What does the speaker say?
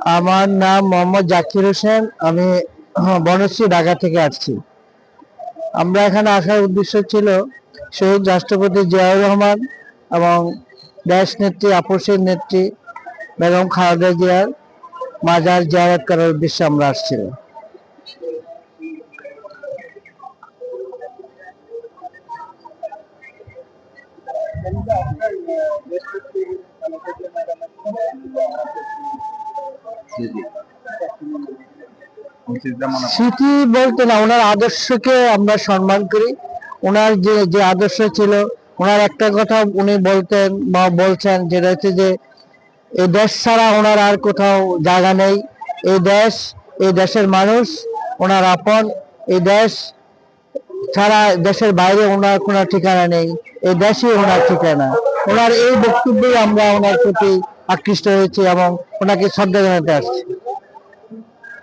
আমার নাম মোহাম্মদ জাকির হোসেন। আমি বনশ্রী, ঢাকা থেকে আসছি। আমরা এখানে আসার উদ্দেশ্য ছিল শহীদ রাষ্ট্রপতি জিয়াউর রহমান এবং দেশ নেত্রী আপসের নেত্রী বেগম খালেদা জিয়ার মাজার জিয়ারত করার উদ্দেশ্যে আমরা আসছিলাম। স্মৃতি বলতে না, ওনার আদর্শকে আমরা সম্মান করি। ওনার যে যে আদর্শ ছিল, ওনার একটা কথা উনি বলতেন বা বলছেন, যেটা হচ্ছে যে এই দেশ ছাড়া ওনার আর কোথাও জায়গা নেই। এই দেশ, এই দেশের মানুষ ওনার আপন। এই দেশ ছাড়া দেশের বাইরে ওনার কোনো ঠিকানা নেই। এই দেশই ওনার ঠিকানা। ওনার এই বক্তব্যে আমরা ওনার প্রতি আকৃষ্ট হয়েছি এবং ওনাকে শ্রদ্ধা জানাতে আসছি।